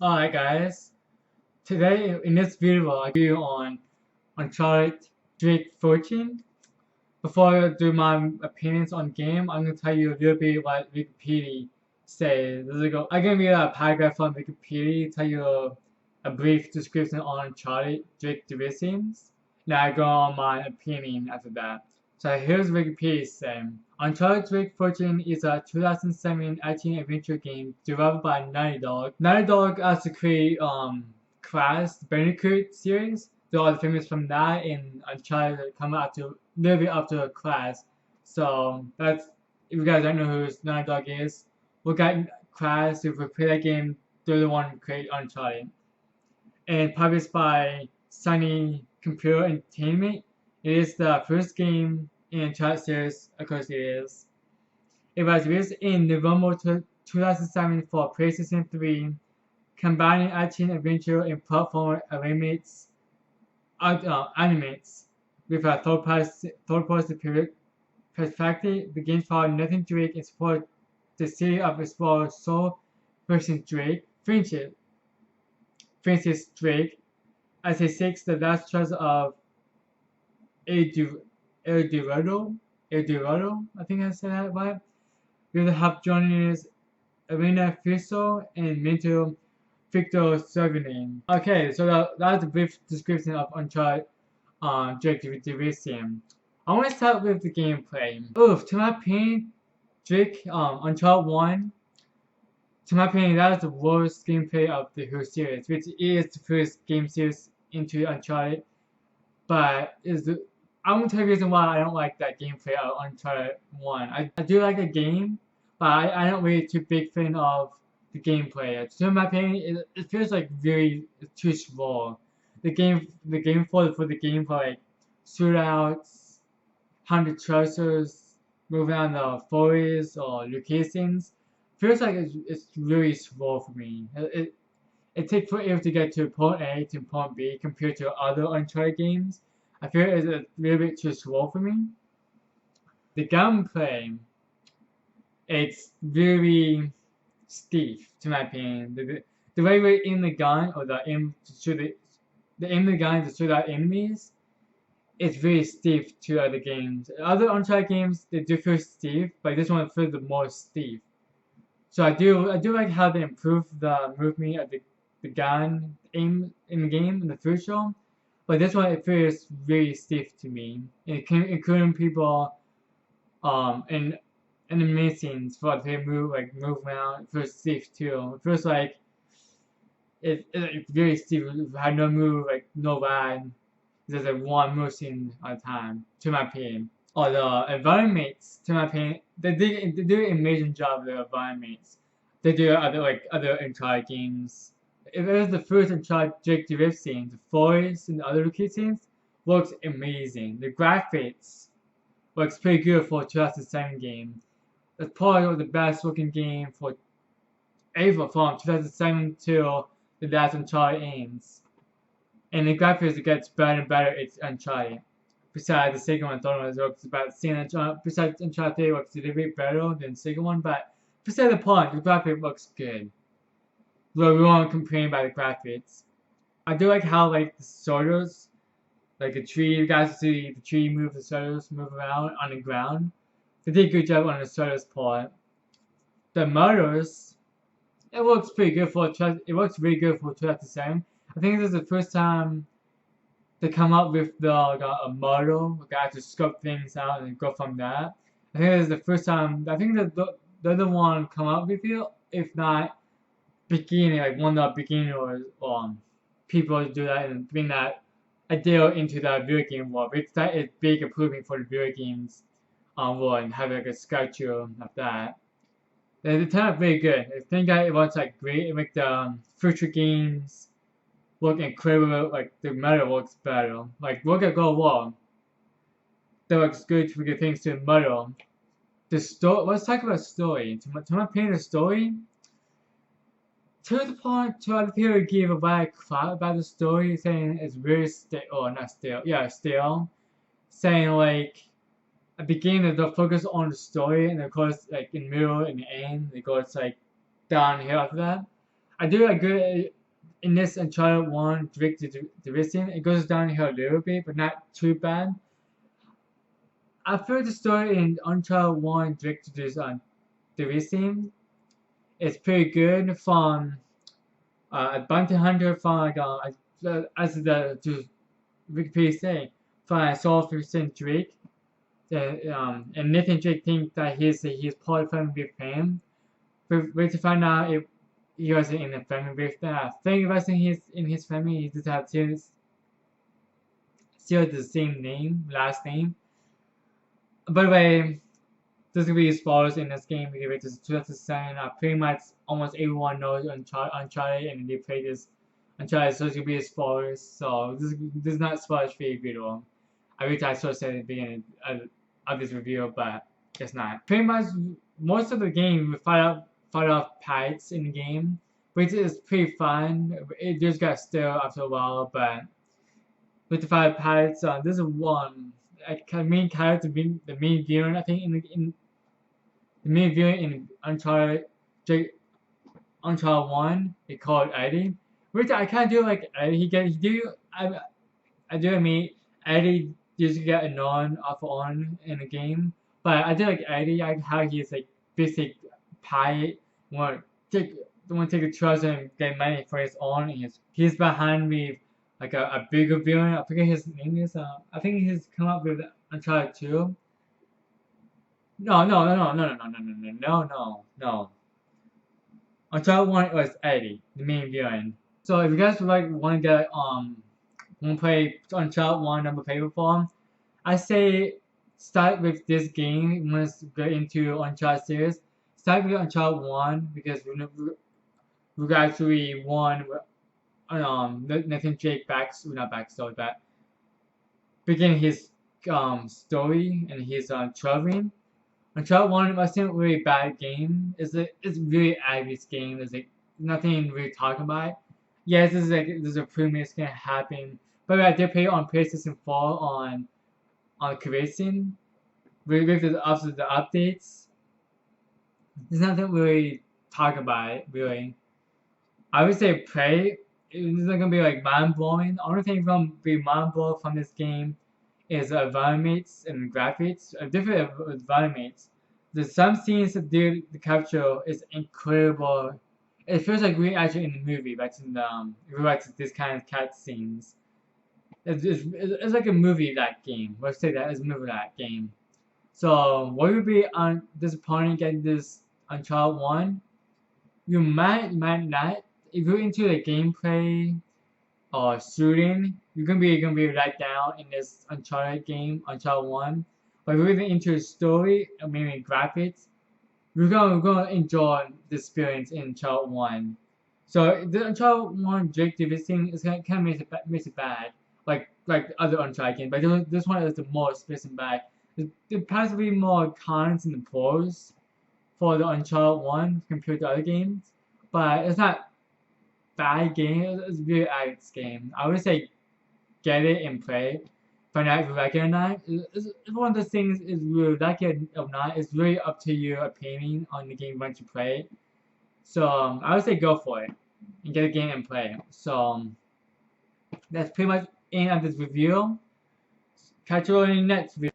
Alright guys, today in this video I'll do on Uncharted Drake 14. Before I do my opinions on game, I'm going to tell you a little bit what Wikipedia says. I'm going to read a paragraph from Wikipedia, tell you a brief description on Uncharted Drake Divisions. Now I go on my opinion after that. So here's Wikipedia saying. Uncharted Drake 14 is a 2007 action-adventure game developed by Naughty Dog. Naughty Dog also create Crash Bandicoot series. They're all famous from that, and Uncharted come out to a little bit after Crash. So that's, if you guys don't know who Naughty Dog is, look at Crash. If we play that game, they're the one who create Uncharted. And published by Sony Entertainment. It is the first game in Uncharted series, of course it is. It was released in November 2007 for PlayStation 3, combining action, adventure, and platform animates with a third-person perspective. The game follows Nathan Drake and explores the city of explorer Soul versus Drake, Francis Drake, as he seeks the last treasure of El Dorado, I think I said that right. With the help journalists Arena Fiso and mentor Victor Serving. Okay, so that's a brief description of Uncharted Drake Division. I want to start with the gameplay. To my opinion, Drake Uncharted 1, to my opinion, that is the worst gameplay of the whole series, which is the first game series into Uncharted, but I'm going to tell you the reason why I don't like that gameplay of Uncharted 1. I do like the game, but I don't really too big fan of the gameplay. So in my opinion, it feels like very too slow. The game for like shootouts, hunting treasures, moving on the forests or locations, feels like it's really slow for me. It takes forever to get to point A to point B compared to other Uncharted games. I feel it's a little bit too slow for me. The gunplay, it's very stiff to my opinion. The way we aim the gun or the aim the gun to shoot out enemies, it's very stiff to other games. Other Uncharted games they do feel stiff, but this one feels more stiff. So I do like how they improve the movement of the gun aim in the game in the future. But this one it feels really stiff to me, including people in the main scenes for they move around. It feels stiff too. It feels like it's very stiff. Had no move, like no ride. There's like one motion at a time. To my opinion, or the environments. To my opinion, they do an amazing job of the environments. They do other Uncharted games. If it was the first Uncharted Drake Division, the forest and the other locations works amazing. The graphics works pretty good for a 2007 game. It's probably the best looking game for ever from 2007 till the last Uncharted ends. And the graphics gets better and better. It's Uncharted. Besides the second one, third one works about the same. Besides Uncharted 3 works a little bit better than the second one, but besides the point, the graphic looks good. Well, we won't complain about the graphics. I do like how the soldiers, like a tree, you guys see the tree move, the soldiers move around on the ground. They did a good job on the soldiers part. The murders, it works pretty good for really good for 2007. I think this is the first time they come up with a model, like I have to scope things out and go from that. I think this is the first time. I think that the other one come up with it, if not beginning, like one of the beginners people do that and bring that idea into the video game world. That is big improvement for the video games world and have like a structure of that. They turn out very good. I think that it was like great. It makes the future games look incredible. Like the meta works better. Like look at God of War. That looks good for good things to meta. The story. Let's talk about story. To my opinion, the story. To the point, to other people give a bad crap about the story, saying it's very stale, or not stale, yeah, stale. Saying like, at the beginning they'll focus on the story, and of course, like in the middle and the end, it goes like downhill after that. I do agree in this Uncharted 1 direct division. It goes downhill a little bit, but not too bad. I feel the story in Uncharted 1 direct division is pretty good from a bounty hunter from like as the just Wikipedia say from a Saul Drake. And Nathan Drake thinks that he's part family with him. We to find out if he was in a family with them. I think it was in his family. He just had still the same name, last name. By the way, there's gonna be spoilers in this game because it's 2007. Pretty much almost everyone knows Uncharted and they play this Uncharted, so it's gonna be spoilers. So this is not spoilers free video. I wish I should have said at the beginning of this review, but it's not. Pretty much most of the game we fight off pirates in the game, which is pretty fun. It just got stale after a while, but with the fight pirates, this is one main character, the main villain. I think in the main villain in Uncharted 1, they called Eddie, which I kind of do like Eddie. I do mean Eddie just get annoying off on in the game, but I do like Eddie. I like how he's like basic pirate, want to take a trust and get money for his own. And he's behind me like a bigger villain. I forget his name is. I think he's come up with Uncharted 2. No. Uncharted 1 was Eddie, the main villain. So if you guys would like want to get want to play Uncharted 1 number paper form, I say start with this game. Want to get into Uncharted series, start with Uncharted 1 because we actually won. Nathan Drake backstory, but begin his story and his traveling. Uncharted 1 wasn't really a bad game. It's really average game. There's like nothing really talking about. Yes, there's a premise gonna happen, but I did play it on PlayStation 4 on Creation with the after the updates. There's nothing really talk about it, really. I would say play. It's not gonna be like mind blowing. The only thing gonna be mind blowing from this game is environments and graphics. Different environments. There's some scenes that the capture is incredible. It feels like we're actually in the movie, but in this kind of cut scenes. It's like a movie, that game. Let's say that is a movie, that game. So what would be disappointing getting this Uncharted 1? You might not. If you're into the gameplay or shooting, you're gonna be let down in this Uncharted game, Uncharted 1. But if you're really into the story or maybe graphics, we're gonna enjoy the experience in Uncharted 1. So the Uncharted 1 Drake division is kind of makes it bad, like other Uncharted games. But this one is the most bad. There's possibly more cons and pros for the Uncharted 1 compared to other games, but it's not bad game. It's a really average game. I would say get it and play. Find out if you like it or not. It's one of the things is you like it or not. It's really up to your opinion on the game once you play it. So I would say go for it and get a game and play. So that's pretty much the end of this review. Catch you in the next video.